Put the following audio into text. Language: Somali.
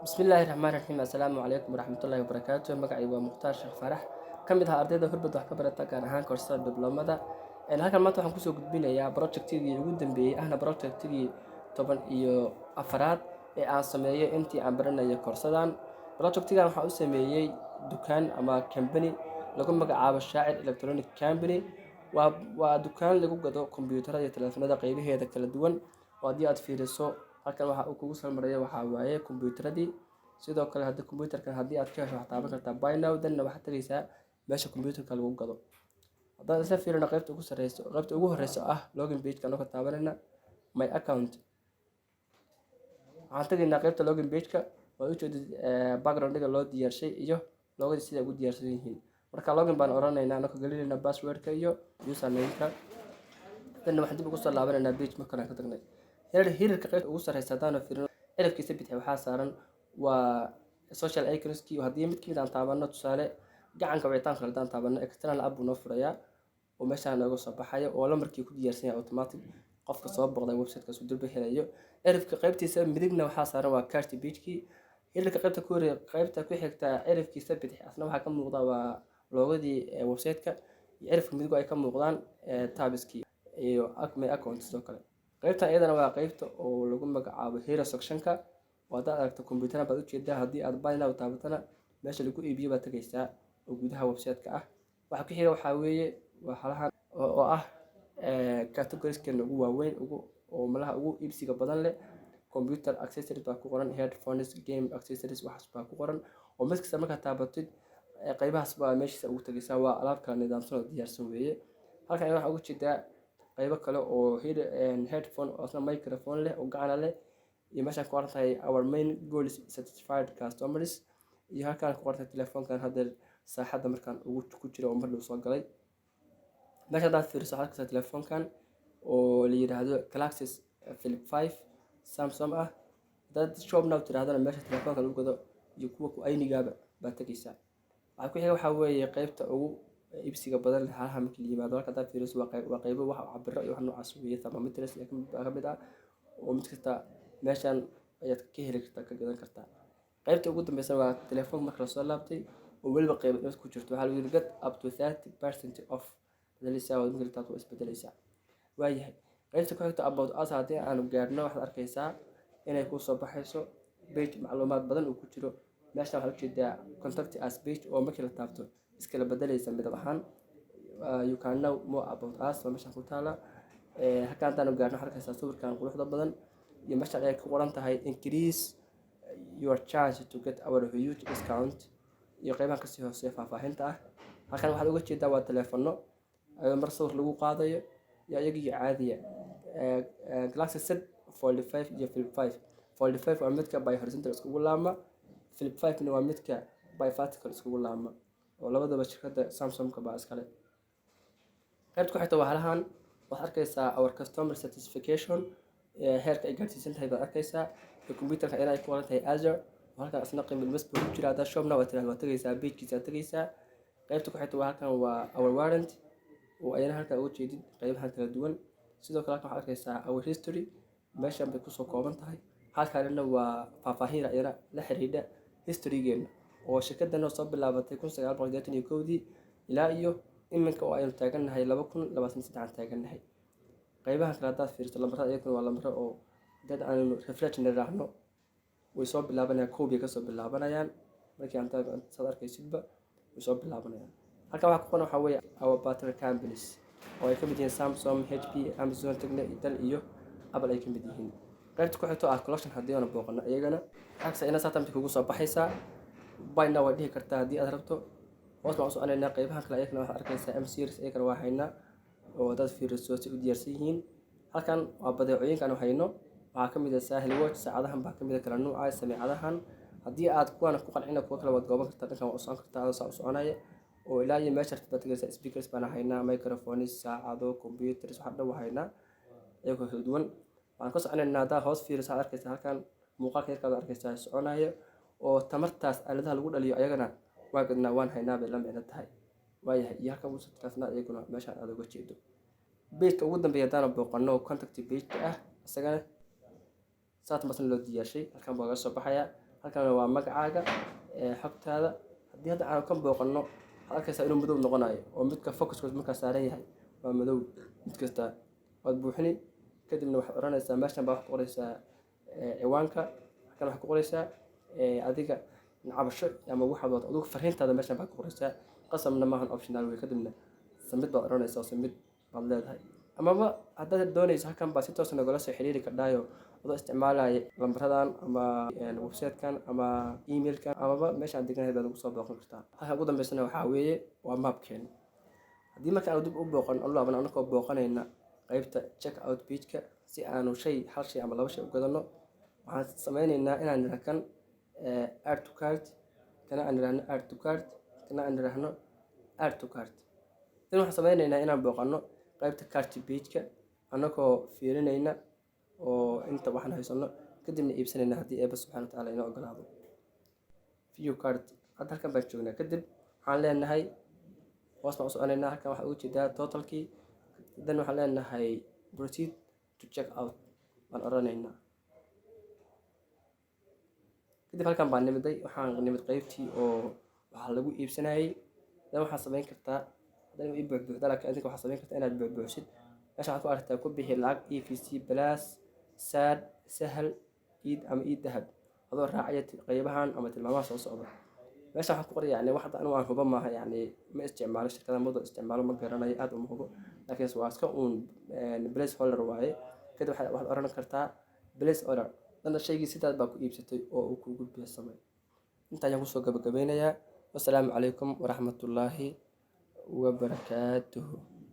بسم الله الرحمن الرحيم السلام عليكم ورحمة الله وبركاته مقعي ومختار شيخ فرح كمid aha ardayda Hurbad wax ka barata gaar ahaan koorsada dibloomada halkan maanta waxaan kusoo gudbinayaa projectigii ugu dambeeyay ahna projectigii 14aad ee aan sameeyay intii aan baranayay koorsadan projectigan waxaan u sameeyay dukaan ama company lagu magacaabo Shaacir Electronic Company waa dukaan lagu gado kombiyuutarada iyo telefoonada qaybaheeda kala duwan oo haddii aad fiiriso halkan waxa uu kugu salmaraya waxa waaye kombiyuutaradii sidoo kale haddii kombiyuutarkan haddii aad ka hesho waxaad taaban kartaa buy now danna waxaad tagaysaa meesha kombiyuutarka lagu gado haddaan isla fiirino qaybta ugu horeysa ah login page-ka anoo ka taabanayna my account waxaan tagaynaa qaybta login page-ka oo u jeedid background-ga loo diyaarshay iyo logadii sida ugu diyaarsan yihiin marka login baan oranaynaa anoo ka gelinayna password-ka iyo username-ka danna waxaan dib ugu soo laabanaynaa page markaan ka tagnay hirarka qaybta ugu sareysa haddaan fiirino erafkiisa bidix waxaa saaran waa social icons-kii haddii mid kamid aan taabano tusaale gacanka wicitaanka haddaan taabano external app buu noo furayaa oo meeshaan nooga soo baxayo oo lambarkii ku diyaarsan yahay automatic qofka soo booqday website-kaas uu dib helayo erafka qaybtiisa midigna waxaa saaran waa cart page-kii hirarka qaybta ku xigta erafkiisa bidix asna waxaa ka muuqda waa loogadii website-ka iyo erafka midigu ay ka muuqdaan tabskii iyo my account sidoo kale qaybtan iyadana waa qaybta oo lagu magacaabo hero section-ka oo haddaad aragto kombiyuutarada baad ujeedaa haddii aad buy now taabatana meesha lagu iibiyo baad tagaysaa oo gudaha website-ka ah waxa ku xiga waxaa weeye waa halahan oo ah categories-keena ugu waaweyn oo malaha ugu iibsiga badan leh computer accessories baa ku qoran headphones game accessories waxaas baa ku qoran oo mid kasta markaad taabatid qaybahaas baa meeshiisa ugu tagaysaa waa alaab kala nidaamsan oo diyaarsan weeye halkan waxaa ugu jeedaa qaybo kale oo headphone oo asna microphone leh oo gacana leh iyo meeshaan ku qoran tahay our main goal is satisfied customers iyo halkaan ku qoran tahay telefoonkan hadda saaxadda markaan ugu ku jiro oo mar dhow soo galay meesha haddaad fiiriso waxaad arkaysaa telefoonkan oo la yidhaahdo Galaxy Flip 5 Samsung ah haddaad shop now tirahdana meesha telefoonka lagu gado iyo kuwa ku aynigaaba baad tagaysaa waxaa ku xiga waxaa weeye qaybta ugu iibsiga badan leh halaha markii la yimaado halka haddaad fiiriso waa qaybo wax cabiro iyo wax noocaas weeye thermometers ka mid ah oo mid kasta meeshaan ayaad ka heli kartaa ka gadan kartaa qaybta ugu dambeysa waa telefoon marka la soo laabtay oo weliba qaybo dheer ku jirto waxaa lagu yidhi get up to 30% off bedeleysaa oo markii taad isbedelaysaa waayahay qaybta ku xigta about us haddii aanu gaarno waxaad arkaysaa inay kuu soo baxayso page macluumaad badan uu ku jiro meeshaan waxaad ujeedaa contact us page oo markii la taabto iskala bedelaysa midab ahaan you can know more about us oo meeshaan ku taala halkaan haddaanu gaarno waxaad arkaysaa sawirkan quruxda badan iyo meeshaan ay ku qoran tahay increase your chance to get our huge discount iyo qaybahan kasii hooseeya faahfaahinta ah halkan waxaad uga jeedaa waa telefono mar sawir lagu qaadayo iyo iyagii caadiya Galaxy Z Fold 5 iyo Flip 5 Fold 5 waa midka by horizontal iskugu laama Flip 5 waa midka by vertical iskugu laama oo labadaba shirkadda Samsung-ka baa iskale qaybta ku xigta waa halahan waxaad arkaysaa our customer satisfaction heerka ay gaarsiisan tahay baad arkaysaa kombiyuutarka inay ku qoran tahay Azure halkan asna qiimo dhimis buu ku jiraa haddaad shop now waa tagaysaa page-kiisa tagaysaa qaybta ku xigta waa halkan waa our warrant oo ayana halkan uga jeedid qaybahan kala duwan sidoo kale halkan waxaad arkaysaa our history meeshan bay kusoo kooban tahay halkanina waa faahfaahin ayana la xiriidha history-geena oo shirkaddan soo bilaabatay 1981 ilaa iyo iminka oo aynu taagannahay 2023 taagannahay qaybahan kale haddaad fiiriso lambarada iyaguna waa lambaro oo dad aanu refresh niraahno way soo bilaabanayaan koobiya kasoo bilaabanayaan markii aan saad arkaysidba way soo bilaabanayaan halkan waxaa ku qoran waxaa weeye our partner companies oo ay ka mid yihiin Samsung, HP, Amazon, Dell iyo Apple ay ka mid yihiin qaybta ku xigta ah collection haddii aan booqano iyagana halkaas ina saatamti kugu soo baxaysaa buy now waad dhihi kartaa haddii aad rabto hoos baan u soconaynaa qaybahan kale iyagana waxaad arkaysaa M series iyagana waa haynaa oo dad fiiriso si u diyaarsan yihiin halkan waa badeecooyinkan aan hayno waxaa ka mid ah Sahel watch saacadahan baa ka mid ah kala nuuca sameecadahan haddii aad kuwana ku qancina kuwa kale waad gooban kartaa dhankan waa u socon kartaa adoo saa u soconaya oo ilaa iyo meesha baad tagaysaa speakers baan haynaa microphones saacado computers waxa dhan waa haynaa iyagoo kala duwan waxaan ka soconaynaa haddaa hoos fiiriso waxaad arkaysaa halkan muuqaalka yarkaad arkaysaa soconaya oo tamartaas aaladaha lagu dhaliyo ayagana waa gadnaa waan haynaa bay la micno tahay waayahay iyo halkan website-kaasna iyaguna meeshaan aad uga jeedo page-ka ugu dambeeya haddaan booqano contact page-ka ah isagana saat masna loo diyaarshay halkan baa laga soo baxayaa halkan waa magacaaga xogtaada. haddii hadda aan kan booqanno waxaad arkaysaa inuu madow noqonayo oo midka focuska markaa saaran yahay waa madow mid kasta. waad buuxini kadibna waxaad oranaysaa meeshan baa wax ku qoraysaa ciwaanka, halkan waxaad ku qoraysaa adiga cabasho ama waxaad wadato adigu fariintaada meeshan baa ku qoraysaa. qasamna maahan optional way. kadibna samid baad oranaysaa oo samid baad leedahay. amaba haddaad doonayso halkan baa si toos ah nagala soo xiriiri kardhaayo adoo isticmaalaya lambaradan ama website-kan ama email-kan amaba meeshaan deganahay baad ugu soo booqan kartaa. halkan ugu dambeysana waxaa weeye waa mapkeena. haddii marka aanu dib u booqan u laaban anagoo booqanayna qaybta check out page-ka si aanu hal shay ama laba shay u gadano, waxaan sameynaynaa inaan nidhaah kan add to cart, kana aan nidhaahno add to cart, kana aan nidhaahno add to cart. tan waxaan sameynaynaa inaan booqano qaybta cart page-ka anagoo fiirinayna oo inta waxaan haysano kadibna iibsanayna haddii eebba subxaana watacaala inoo ogolaado. view cart hadda halkan baan joognaa. kadib waxaan leenahay hoos baan u soconaynaa. halkan waxaa uga jeedaa totalkii. dan waxaan leenahay proceed to check out baan oranaynaa. kadib halkan baan nimiday, waxaan nimid qaybtii oo waxaa lagu iibsanayay. dan waxaad sameyn kartaa haddana ii buuxbuuxda laakiin adinka waxaad sameyn kartaa inaad buuxbuuxsid. meesha waxaad ku aragtaa ku bixi lacag EVC plus saad sahal iid ama iid dahab adoo raacaya qaybahan ama tilmaamaha soo socda. meesha waxaan ku qoray yani wax hadda anigu aan hubo maaha, yani ma isticmaalo shirkada muddo isticmaalo ma garanayo aad uma hubo, laakiin waa iska uun place holder waaye. kadib waxaad oran kartaa place order, dana shaygii sidaas baa ku iibsatay oo uu kugu biirsamay. inta ayaan kusoo gabagabeynayaa. wassalaamu calaykum waraxmatullaahi wabarakaatuhu.